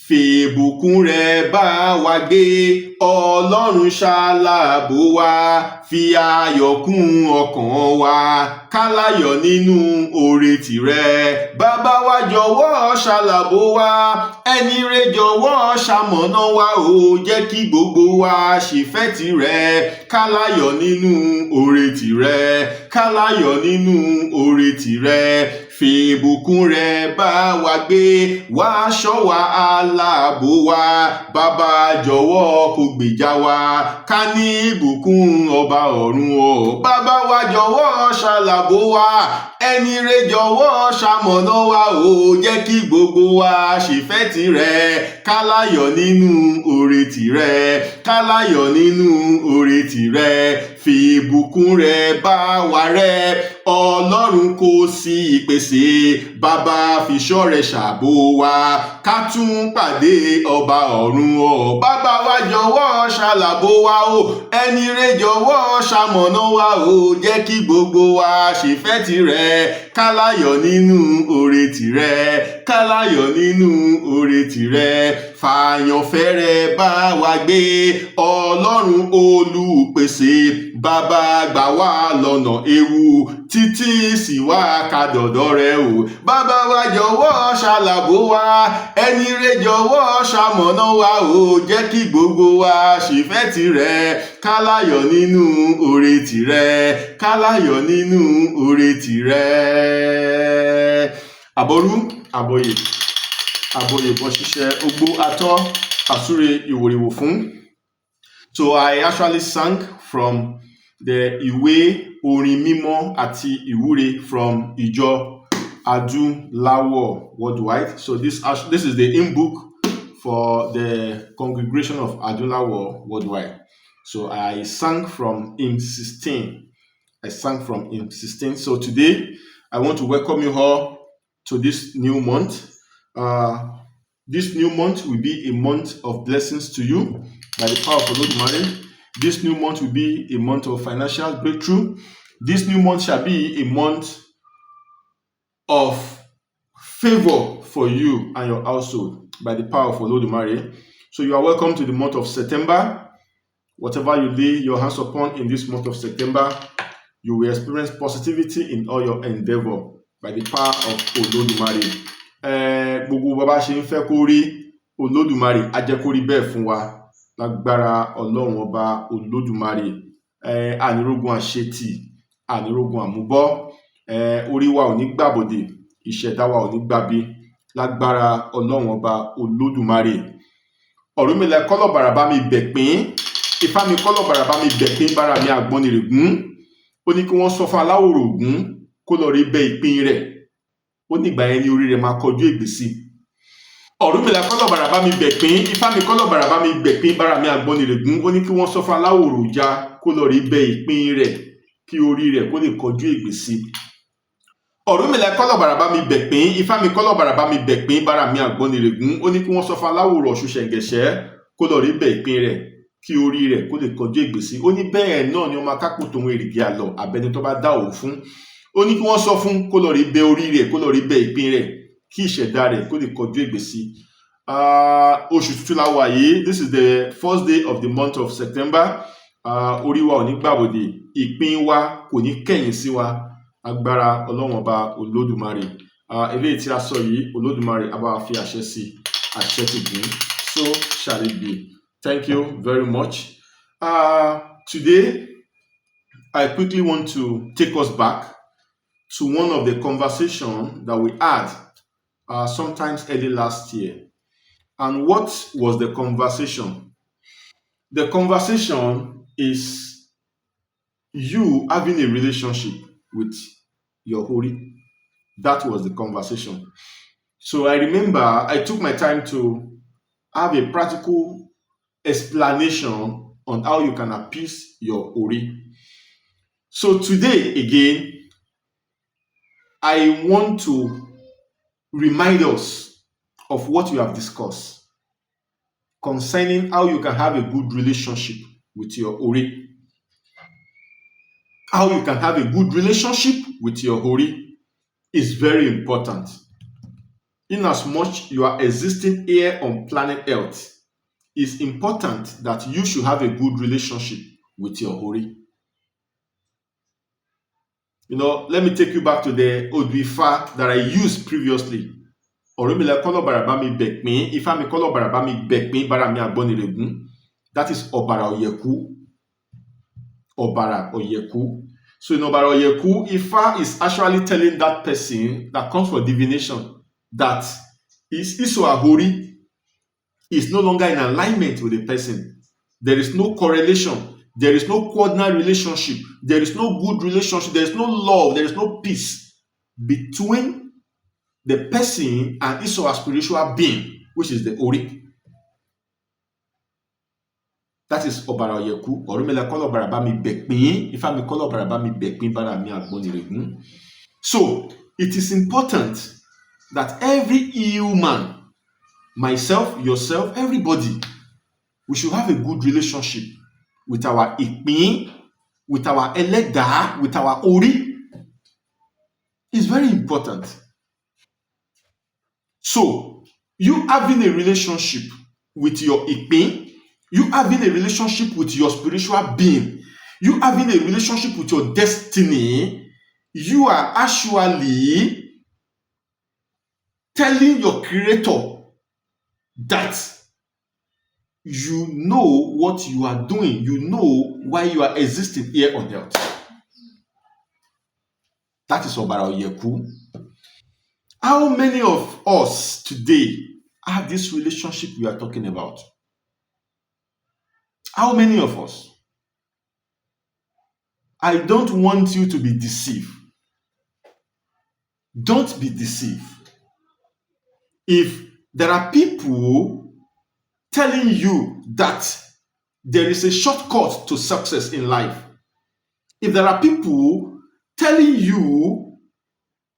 Fìbùkún rẹ̀ bá wa gbé, Ọlọ́run ṣàlàbò wa, fi ayọ̀ kún ọkàn wa, ká láyọ̀ nínú oore tìrẹ. Bàbá wa jọ̀wọ́ ṣàlàbò wa, ẹni rere jọ̀wọ́ ṣamọ̀nà wa o, jẹ́ kí gbogbo wa ṣèfẹ́ tìrẹ, ká láyọ̀ nínú oore tìrẹ, ká láyọ̀ nínú oore tìrẹ. Fìbùkún rẹ̀ bá wa gbé, wá ṣọ́ wa aláàbò wa, bàbá jọ̀wọ́ kó gbèjà wa, ká ní ìbùkún ọba ọ̀run o. Bàbá wa jọ̀wọ́ ṣàlàbò wa, ẹni rere jọ̀wọ́ ṣamọ̀nà wa o, jẹ́ kí gbogbo wa ṣèfẹ́ tìrẹ, ká láyọ̀ nínú oore tìrẹ, ká láyọ̀ nínú oore tìrẹ. Fìbùkún rẹ̀ bá wa rẹ́, Ọlọ́run kò sí ìpèsè, bàbá fiṣọ́ rẹ̀ ṣàbò wa, ká tún pàdé ọba ọ̀run o. Bàbá wa jọ̀wọ́ ṣàlàbò wa o, ẹni rere jọ̀wọ́ ṣamọ̀nà wa o, jẹ́ kí gbogbo wa ṣèfẹ́ tìrẹ, ká láyọ̀ nínú oore tìrẹ, ká láyọ̀ nínú oore tìrẹ. Fàyànfẹ́ rẹ̀ bá wa gbé, Ọlọ́run olùpèsè, bàbá gbà wá lọ́nà ewu, títí sì wá ká dọ̀dọ̀ rẹ o. Bàbá wa jọ̀wọ́ ṣàlàbò wa, ẹni rere jọ̀wọ́ ṣamọ̀nà wa o, jẹ́ kí gbogbo wa ṣèfẹ́ tìrẹ, ká láyọ̀ nínú oore tìrẹ, ká láyọ̀ nínú oore tìrẹ. Àbọ̀rú àbọ̀yè àbọ̀yè bọ́ ṣiṣẹ́ ogbó atọ́ àsúre ìwòrìwò fún. So I actually sang from the ìwé orin mímọ́ àti ìwúre from ìjọ Adúláwọ̀ worldwide. So this is the hymn book for the congregation of Adúláwọ̀ worldwide. So I sang from hymn 16. I sang from hymn 16. So today I want to welcome you all to this new month. This new month will be a month of blessings to you by the power of the Lord. This new month will be a month of financial breakthrough. This new month shall be a month of favor for you and your household by the power of the Lord. So you are welcome to the month of September. Whatever you lay your hands upon in this month of September, you will experience positivity in all your endeavor by the power of Olódùmarè. Gbogbo bàbá ṣe ń fẹ́ kó rí, Olódùmarè á jẹ́ kó rí bẹ́ẹ̀ fún wa lágbára Ọlọ́run ọba Olódùmarè. Ànírógun àṣetì, ànírógun àmúbọ́, orí wa ò ní gbàbọ̀dè, ìṣẹ̀dá wa ò ní gbàbí lágbára Ọlọ́run ọba Olódùmarè. Ọ̀rúnmìlà kọ́lọ̀ bàràbá mi bẹ̀pín, Ifá mi kọ́lọ̀ bàràbá mi bẹ̀pín, bára mi àgbọnnìrègún. Ó ní kí wọ́n sọ fún aláwòrò Ògún kó lọ rí bẹ ìpín rẹ̀. Ó ní ìgbà yẹn ní orí rẹ̀ máa kọjú ègbè sí. Ọ̀rúnmìlà kọ́lọ̀ bàràbá mi bẹ̀pín, Ifá mi kọ́lọ̀ bàràbá mi bẹ̀pín, bára mi àgbọnnìrègún. Ó ní kí wọ́n sọ fún aláwòrò Ọjà kó lọ rí bẹ ìpín rẹ̀, kí orí rẹ̀ kó lè kọjú ègbè sí. Ọ̀rúnmìlà kọ́lọ̀ bàràbá mi bẹ̀pín, Ifá mi kọ́lọ̀ bàràbá mi bẹ̀pín, bára mi àgbọnnìrègún. Ó ní kí wọ́n sọ fún aláwòrò Ọ̀ṣun Ṣẹ̀ǹgẹ̀ṣẹ́ kó lọ rí bẹ ìpín rẹ̀, kí orí rẹ̀ kó lè kọjú ègbè sí. Ó ní bẹ́ẹ̀ náà ni ọmọ akápò tòun èrìgì àlọ́ abẹni tó bá dá òun fún. Ó ní kí wọ́n sọ fún kó lọ rí bẹ orí rẹ̀, kó lọ rí bẹ ìpín rẹ̀, kí ìṣẹ̀dá rẹ̀ kó lè kọjú ègbè sí. Oṣù tuntun la wà yìí. This is the first day of the month of September. Orí wa ò ní gbàbọ̀dè, ìpín wa kò ní kẹ̀yìn sí wa agbára Ọlọ́run ọba Olódùmarè. Eléyìí tí a sọ yìí, Olódùmarè á bá wa fi àṣẹ sí, àṣẹ ti gùn. So shall it be. Thank you very much. Today, I quickly want to take us back to one of the conversations that we had sometimes early last year. And what was the conversation? The conversation is you having a relationship with your Ori. That was the conversation. So I remember I took my time to have a practical explanation on how you can appease your Ori. So today again, I want to remind us of what we have discussed concerning how you can have a good relationship with your Ori. How you can have a good relationship with your Ori is very important. In as much you are existing here on planet Earth, it's important that you should have a good relationship with your Hori. Let me take you back to the Odwifa that I used previously. Orumila kolo barabami bekmi, ifa mi kolo barabami bekmi, barami agboniregun. That is Obara Oyeku. Obara Oyeku. So in Obara Oyeku, Ifa is actually telling that person that comes for divination that his Isoahori is no longer in alignment with the person. There is no correlation. There is no coordinate relationship. There is no good relationship. There is no love. There is no peace between the person and his or her spiritual being, which is the Ori. That is Obara Oyeku. Orumela kolo barabami bekpin. If I kolo barabami bekpin barami agboniregun. So it is important that every human, myself, yourself, everybody, we should have a good relationship with our Ikpin, with our Eleda, with our Ori. It's very important. So, you having a relationship with your Ikpin, you having a relationship with your spiritual being, you having a relationship with your destiny, you are actually telling your creator that you know what you are doing, you know why you are existing here on earth. That is Obara Oyeku. How many of us today have this relationship we are talking about? How many of us? I don't want you to be deceived. Don't be deceived. If there are people telling you that there is a shortcut to success in life, if there are people telling you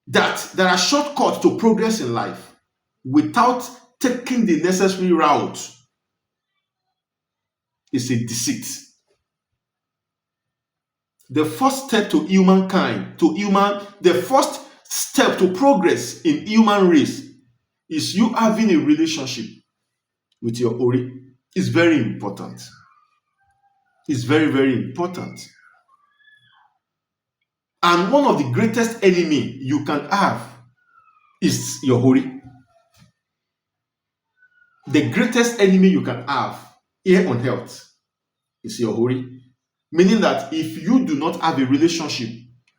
that there are shortcuts to progress in life without taking the necessary route, it's a deceit. The first step to humankind, the first step to progress in human race is you having a relationship with your Ori. It's very important. It's very, very important. And one of the greatest enemy you can have is your Ori. The greatest enemy you can have here on earth is your Ori. Meaning that if you do not have a relationship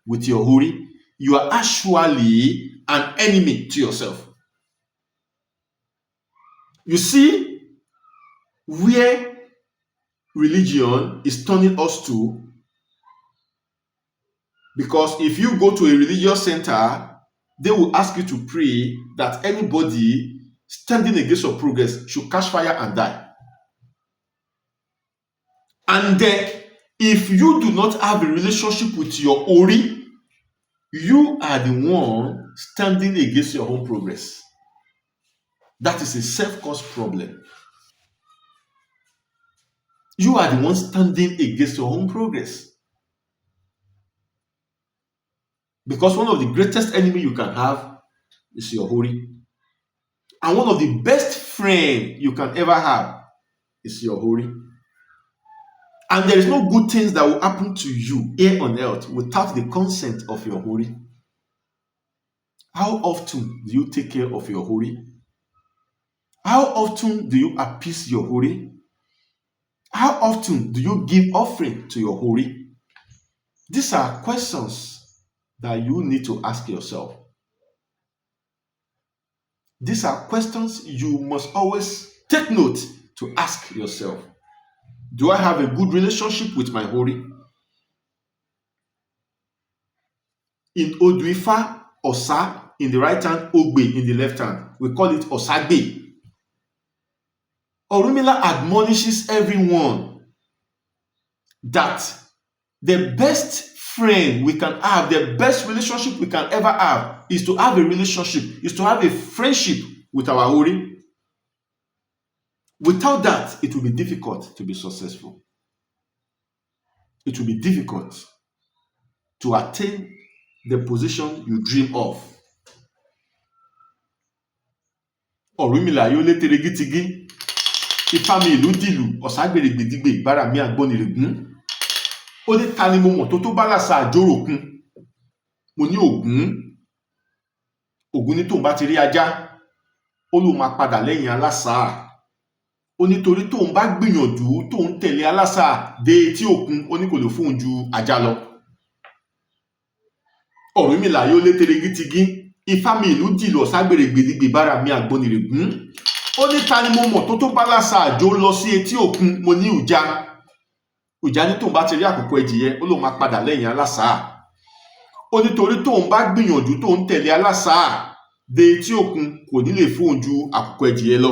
with your Ori, you are actually an enemy to yourself. You see where religion is turning us to, because if you go to a religious center, they will ask you to pray that anybody standing against your progress should catch fire and die. And then, if you do not have a relationship with your Ori, you are the one standing against your own progress. That is a self-caused problem. You are the one standing against your own progress. Because one of the greatest enemy you can have is your Ori. And one of the best friends you can ever have is your Ori. And there is no good things that will happen to you here on earth without the consent of your Ori. How often do you take care of your Ori? How often do you appease your Ori? How often do you give offering to your Ori? These are questions that you need to ask yourself. These are questions you must always take note to ask yourself. Do I have a good relationship with my Ori? In Odwifa, Osa in the right hand, Ogbe in the left hand. We call it Osagbe. Orumila admonishes everyone that the best friend we can have, the best relationship we can ever have is to have a relationship, is to have a friendship with our Ori. Without that, it will be difficult to be successful. It will be difficult to attain the position you dream of. Ọ̀rúnmìlà yóò lé terigítigi. Ifá mi ìlú dìlù, ọ̀ságbèrè gbèdígbè, ìbára mi àgbọnìrègún. Ó ní ta ni mo mọ̀ tó bá làṣà àjóròkun. Mo ní Ògún. Ògún ní tóun bá ti rí ajá, ó lóun máa padà lẹ́yìn alásàá. Ó ní torí tóun bá gbìyànjú tóun tẹ̀lé alásàá dé etí òkun, ó ní kò lè fóun ju ajá lọ. Ọ̀rúnmìlà yóò lé terigítigi. Ifá mi ìlú dìlù, ọ̀ságbèrè gbèdígbè, ìbára mi àgbọnìrègún. Ó ní ta ni mo mọ̀ tó bá làṣà àjò lọ sí etí òkun. Mo ní Ùjá. Ùjá ní tóun bá ti rí àkùkọ ẹdìyẹ, ó lóun máa padà lẹ́yìn alásàá. Ó ní torí tóun bá gbìyànjú tóun tẹ̀lé alásàá dé etí òkun, kò ní lè fóun ju àkùkọ ẹdìyẹ lọ.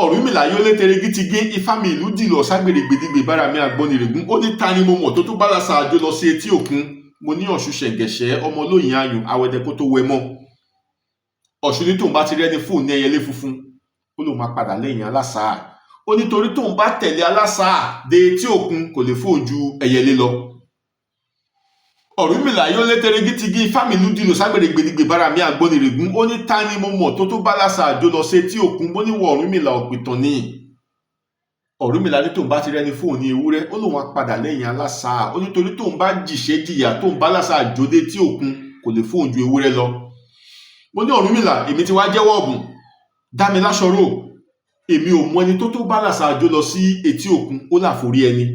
Ọ̀rúnmìlà yóò lé terigítigi. Ifá mi ìlú dìlù, ọ̀ságbèrè gbèdígbè, ìbára mi àgbọnìrègún. Ó ní ta ni mo mọ̀ tó bá làṣà àjò lọ sí etí òkun. Mo ní Ọ̀ṣun ṣẹ̀ǹgẹ̀ṣẹ́, ọmọ olóyin ayùn, awẹdẹ kó tó wẹ mọ́. Ọ̀ṣun ní tóun bá ti rẹ́ni fóun ní ẹyẹlé funfun, ó lóun máa padà lẹ́yìn alásàá. Ó ní torí tóun bá tẹ̀lé alásàá dé etí òkun, kò lè fóun ju ẹyẹlé lọ. Ọ̀rúnmìlà yóò lé terigítigi. Ifá mi ìlú dìlù, ọ̀ságbèrè gbèdígbè, ìbára mi àgbọnìrègún. Ó ní ta ni mo mọ̀ tó bá làṣà àjò lọ sí etí òkun. Mo ní wọ Ọ̀rúnmìlà òpìtàn ni. Ọ̀rúnmìlà ní tóun bá ti rẹ́ni fóun ní ewúrẹ́, ó lóun máa padà lẹ́yìn alásàá. Ó ní torí tóun bá jìṣẹ́ jìyà tóun bá làṣà àjò dé etí òkun, kò lè fóun ju ewúrẹ́ lọ. Mo ní Ọ̀rúnmìlà, èmi ti wá jẹ́wọ́ ọ̀bùn, dá mi láṣọrò. Èmi ò mọ ẹni tó bá làṣà àjò lọ sí etí òkun. Ó láforí ẹni.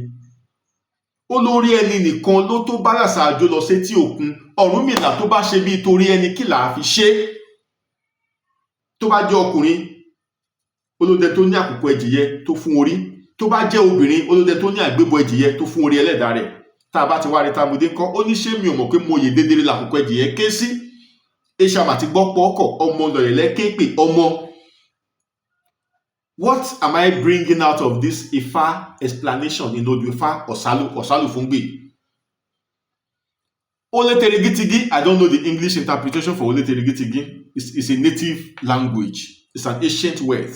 Ó lórí ẹni nìkan ló tó bá làṣà àjò lọ sí etí òkun. Ọ̀rúnmìlà tó bá ṣe bíi torí ẹni, kí là á fi ṣe? Tó bá jẹ́ ọkùnrin, olódẹ tó ní àkùkọ ẹdìyẹ tó fún orí. Tó bá jẹ́ obìnrin, olódẹ tó ní àgbébọ ẹdìyẹ tó fún orí ẹlẹ́dàá rẹ̀. Tá a bá ti wá rí tamudé ńkọ́, ó ní ṣé mi ò mọ̀ pé mo yè dédéré làkùkọ ẹdìyẹ ké sí. Eṣàmà ti gbọ́ pọ́ọ́kọ̀, ọmọ lọ̀yẹ̀lẹ́ kéèpè ọmọ. What am I bringing out of this Ifá explanation in Odù Ifá Ọ̀sálù Fúngbè? Ó lé terigítigi. I don't know the English interpretation for ó lé terigítigi. It's a native language. It's an ancient word.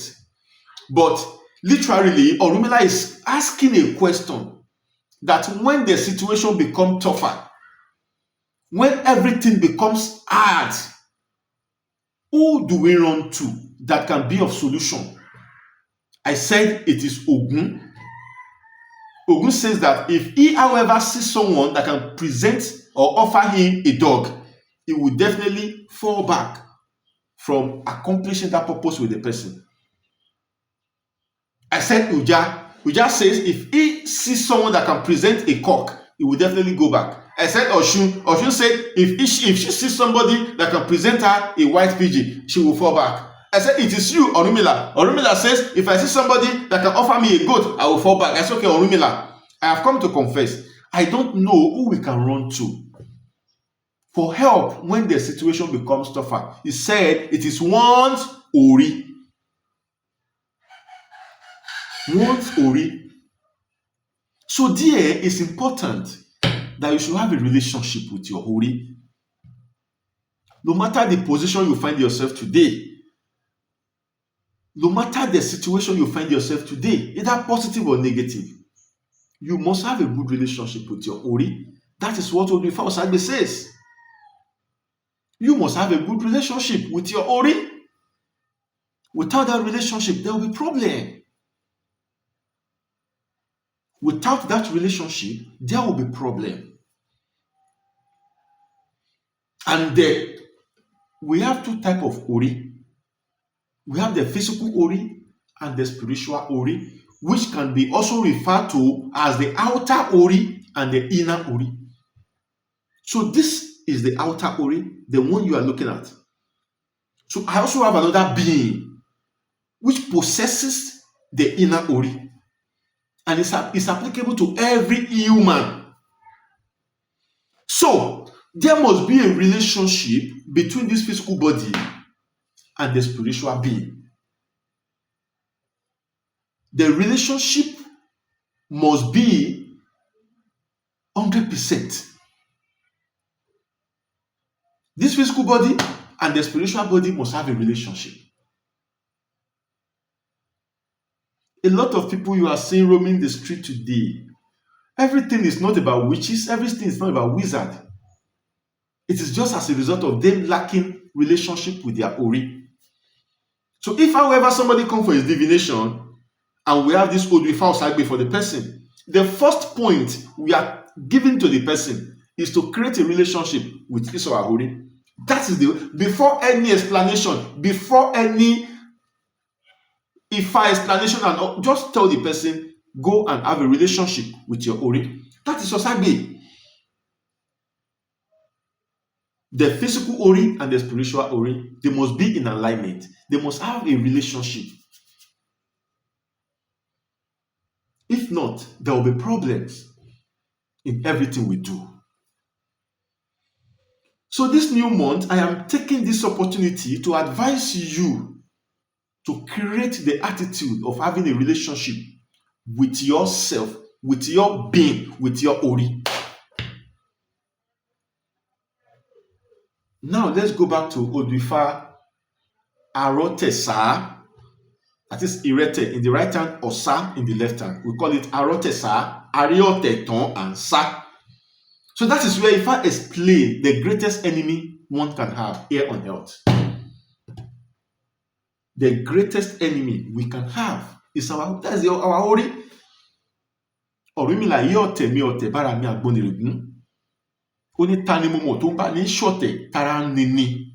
But literally, Ọ̀rúnmìlà is asking a question that when the situation becomes tougher, when everything becomes hard, who do we run to that can be of solution? I said it is Ògún. Ògún says that if he, however, sees someone that can present or offer him a dog, he will definitely fall back from accomplishing that purpose with the person. I said Ùjá. Ùjá says if he sees someone that can present a cock, he will definitely go back. I said Ọ̀ṣun. Ọ̀ṣun said if she sees somebody that can present her a white pigeon, she will fall back. I said it is you, Ọ̀rúnmìlà. Ọ̀rúnmìlà says if I see somebody that can offer me a goat, I will fall back. I said okay, Ọ̀rúnmìlà, I have come to confess. I don't know who we can run to for help when the situation becomes tougher. He said it is one's Ori. One's Ori. So there, it's important that you should have a relationship with your Ori. No matter the position you find yourself today, no matter the situation you find yourself today, either positive or negative, you must have a good relationship with your Ori. That is what Odù Ifá Ọ̀ságbè says. You must have a good relationship with your Ori. Without that relationship, there will be problem. Without that relationship, there will be problem. And we have two types of Ori. We have the physical Ori and the spiritual Ori, which can be also referred to as the outer Ori and the inner Ori. So this is the outer Ori, the one you are looking at. So I also have another being which possesses the inner Ori, and it's applicable to every human. So there must be a relationship between this physical body and the spiritual being. The relationship must be 100%. This physical body and the spiritual body must have a relationship. A lot of people you are seeing roaming the street today, everything is not about witches, everything is not about wizards. It is just as a result of them lacking relationship with their Ori. So if, however, somebody comes for his divination and we have this Odwifa Osagbe for the person, the first point we are giving to the person is to create a relationship with Iso Ahuri. That is before any explanation, before any Ifa explanation, and just tell the person, go and have a relationship with your Ori. That is Osagbe. The physical Ori and the spiritual Ori, they must be in alignment. They must have a relationship. If not, there will be problems in everything we do. So this new month, I am taking this opportunity to advise you to create the attitude of having a relationship with yourself, with your being, with your Ori. Now let's go back to Odwifa Arotesa. That is Irete in the right hand, Osa in the left hand. We call it Arotesa, Arioteton, and Sa. So that is where if I explain the greatest enemy one can have here on earth. The greatest enemy we can have is our Ori. Ọ̀rúnmìlà yóò tẹ̀ mí ọ̀tẹ̀ bára mi àgbọnnìrègún. Ó ní ta ni mo mọ̀ tó ń bá ní ṣọ̀tẹ̀ tara ń ni ni.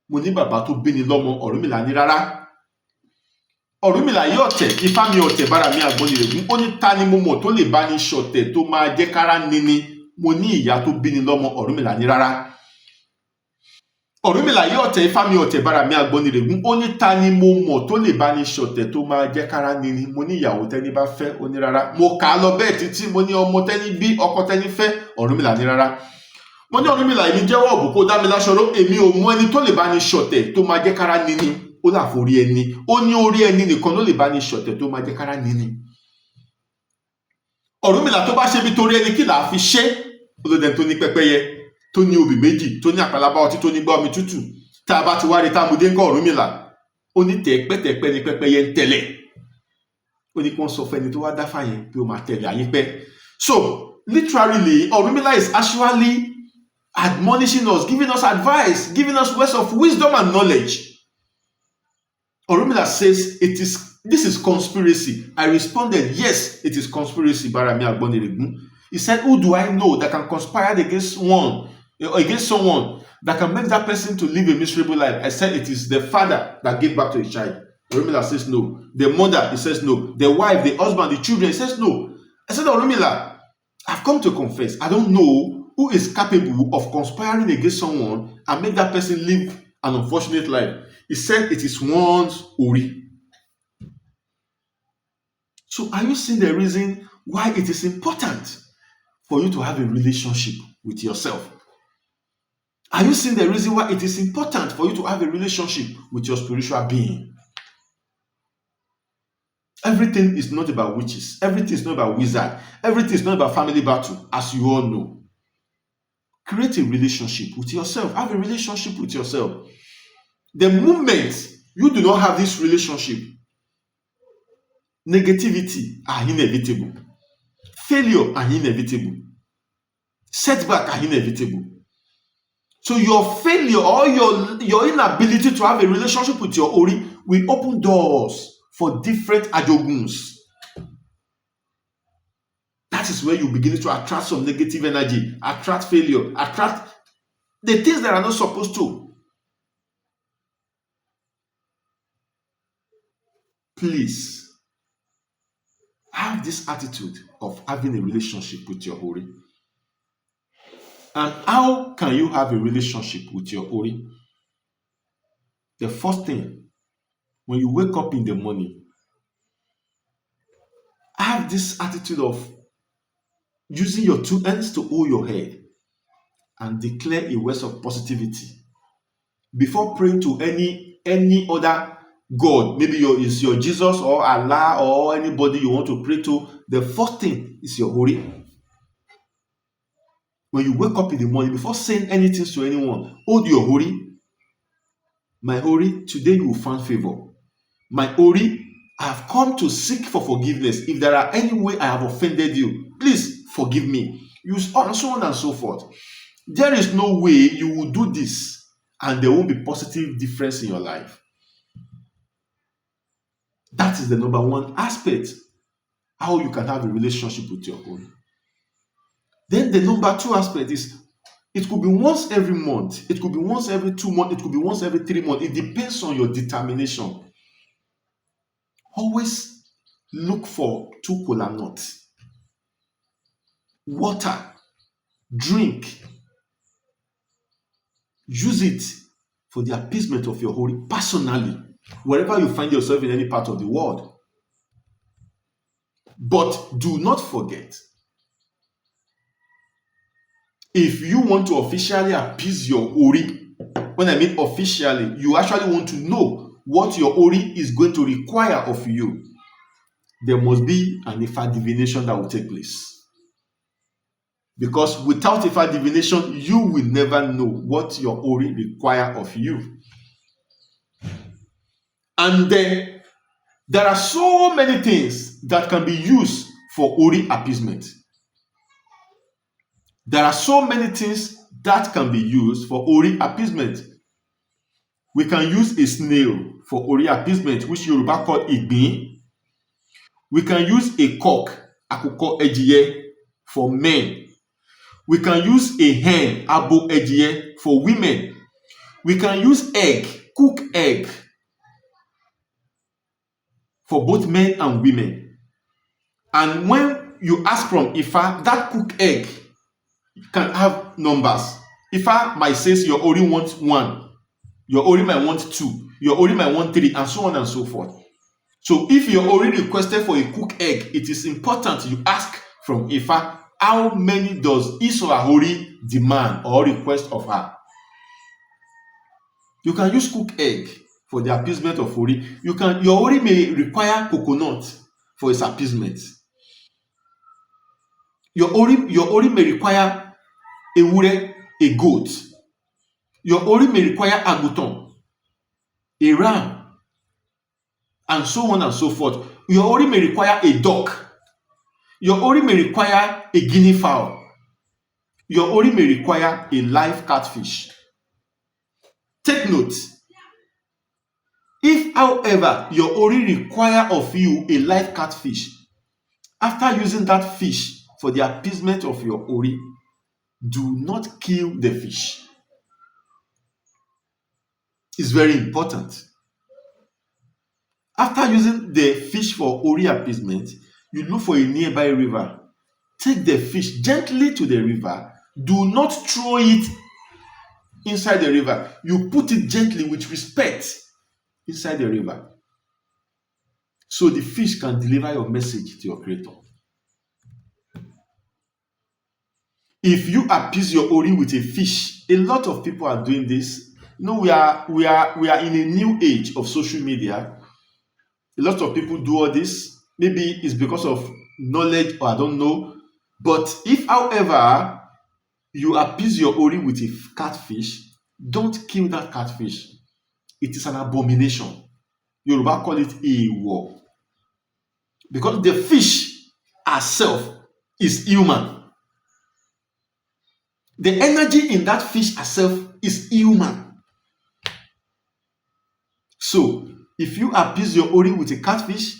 Mo ní bàbá tó bí ni lọ́mọ, Ọ̀rúnmìlà ní rárá. Ọ̀rúnmìlà yóò tẹ̀ ifá mi ọ̀tẹ̀ bára mi àgbọnnìrègún. Ó ní ta ni mo mọ̀ tó lè bá ní ṣọ̀tẹ̀ tó máa jẹ́ kára ni ni. Mo ní ìyá tó bí ni lọ́mọ, Ọ̀rúnmìlà ní rárá. Ọ̀rúnmìlà yóò tẹ̀ ifá mi ọ̀tẹ̀ bára mi àgbọnnìrègún. Ó ní ta ni mo mọ̀ tó lè bá ní ṣọ̀tẹ̀ tó máa jẹ́ kára ni ni. Mo ní ìyàwó tẹ́ni bá fẹ́, ó ní rárá. Mo kà á lọ bẹ́ẹ̀ títí, mo ní ọmọ tẹ́ni bí, ọkọ tẹ́ni fẹ́, Ọ̀rúnmìlà ní rárá. Mo ní Ọ̀rúnmìlà èmi jẹ́wọ́ ọ̀bùn kó dá mi láṣọró, èmi ò mọ ẹni tó lè bá ní ṣọ̀tẹ̀ tó máa jẹ́ kára ni ni. Ó láforí ẹni, ó ní orí ẹni nìkan ló lè bá ní ṣọ̀tẹ̀ tó máa jẹ́ kára ni ni. Ọ̀rúnmìlà tó bá ṣe bí torí ẹni kí là á fi ṣe. Olódẹ tó ní pẹ́pẹ́yẹ, tó ní obì méjì, tó ní àpàlàbá ọtí, tó ní gbá omi tútù. Tá a bá ti wá rí támúdé ńkọ́ Ọ̀rúnmìlà, ó ní tẹ̀pẹ́tẹ̀pẹ́ ni pẹ́pẹ́yẹ ń tẹ̀lẹ̀. Ó ní kí wọ́n sọ fẹ́ni tó wá dáfà yẹn pé ó máa tẹ̀lé ayé pẹ́. So literally, Ọ̀rúnmìlà is actually admonishing us, giving us advice, giving us words of wisdom and knowledge. Ọ̀rúnmìlà says, this is conspiracy. I responded, yes, it is conspiracy, Barami Agboniregun. He said, who do I know that can conspire against someone that can make that person to live a miserable life? I said, it is the father that gave birth to a child. Ọ̀rúnmìlà says no. The mother, he says no. The wife, the husband, the children, he says no. I said, Ọ̀rúnmìlà, I've come to confess. I don't know who is capable of conspiring against someone and make that person live an unfortunate life. He said it is one's Ori. So are you seeing the reason why it is important for you to have a relationship with yourself? Are you seeing the reason why it is important for you to have a relationship with your spiritual being? Everything is not about witches. Everything is not about wizards. Everything is not about family battle, as you all know. Create a relationship with yourself. Have a relationship with yourself. The moment you do not have this relationship, negativity are inevitable. Failure are inevitable. Setback are inevitable. So your failure or your inability to have a relationship with your Ori will open doors for different ajoguns. That is where you begin to attract some negative energy, attract failure, attract the things that are not supposed to. Please have this attitude of having a relationship with your Ori. And how can you have a relationship with your Ori? The first thing, when you wake up in the morning, have this attitude of using your two hands to hold your head and declare a word of positivity. Before praying to any other God, maybe it's your Jesus or Allah or anybody you want to pray to, the first thing is your Ori. When you wake up in the morning, before saying anything to anyone, hold your Ori. My Ori, today you will find favor. My Ori, I have come to seek for forgiveness. If there are any way I have offended you, please forgive me. Use and so on and so forth. There is no way you will do this and there won't be positive difference in your life. That is the number one aspect, how you can have a relationship with your Ori. Then the number two aspect is, it could be once every month, it could be once every 2 months, it could be once every 3 months. It depends on your determination. Always look for 2 kola nuts, water, drink, use it for the appeasement of your Ori personally, wherever you find yourself in any part of the world. But do not forget, if you want to officially appease your Ori, when I mean officially, you actually want to know what your Ori is going to require of you, there must be an Ifa divination that will take place. Because without Ifa divination, you will never know what your Ori require of you. And then there are so many things that can be used for Ori appeasement. There are so many things that can be used for Ori appeasement. We can use a snail for Ori appeasement, which Yoruba call igbin. We can use a cock, akoko ejiye, for men. We can use a hen, abo ejiye, for women. We can use egg, cook egg, for both men and women. And when you ask from Ifa, that cook egg can have numbers. Ifa might say your Ori wants 1, your Ori might want 2, your Ori might want 3, and so on and so forth. So if your Ori requested for a cook egg, it is important you ask from Ifa, how many does his or her Ori demand or request of her? You can use cook egg for the appeasement of Ori. Your Ori may require coconut for its appeasement. Your Ori may require ewure, a goat. Your Ori may require aguton, a ram, and so on and so forth. Your Ori may require a duck. Your Ori may require a guinea fowl. Your Ori may require a live catfish. Take note. If, however, your Ori require of you a live catfish, after using that fish for the appeasement of your Ori, do not kill the fish. It's very important. After using the fish for Ori appeasement, you look for a nearby river. Take the fish gently to the river. Do not throw it inside the river. You put it gently with respect inside the river, so the fish can deliver your message to your creator. If you appease your Ori with a fish, a lot of people are doing this. You know, we are in a new age of social media. A lot of people do all this. Maybe it's because of knowledge, or I don't know. But if, however, you appease your Ori with a catfish, don't kill that catfish. It is an abomination. Yoruba call it ewo. Because the fish herself is human. The energy in that fish herself is human. So, if you appease your Ori with a catfish,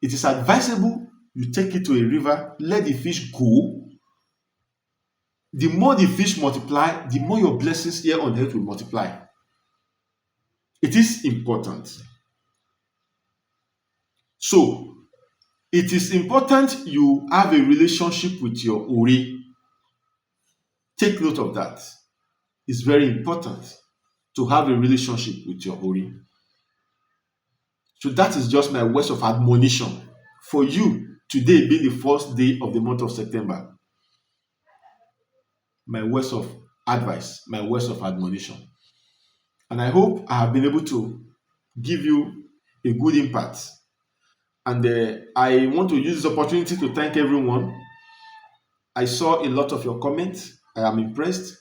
it is advisable you take it to a river, let the fish go. The more the fish multiply, the more your blessings here on earth will multiply. It is important. So, it is important you have a relationship with your Ori. Take note of that. It's very important to have a relationship with your Ori. So that is just my words of admonition for you today, being the first day of the month of September. My words of advice, my words of admonition. And I hope I have been able to give you a good impact. And I want to use this opportunity to thank everyone. I saw a lot of your comments. I am impressed.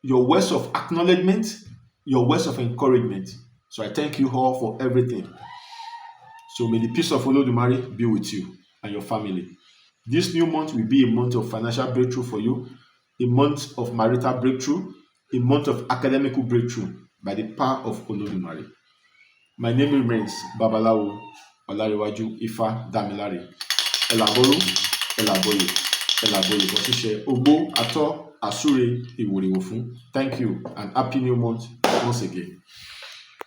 Your words of acknowledgement, your words of encouragement. So I thank you all for everything. So may the peace of Olodumare be with you and your family. This new month will be a month of financial breakthrough for you, a month of marital breakthrough, a month of academical breakthrough by the power of Olodumare. My name remains Babalawo Olariwaju Ifa Damilare. Elabolu, Elaboye, Elaboye, Bosishe, Ogbo, Ato, Asure, Iworiwofun. Thank you and happy new month once again.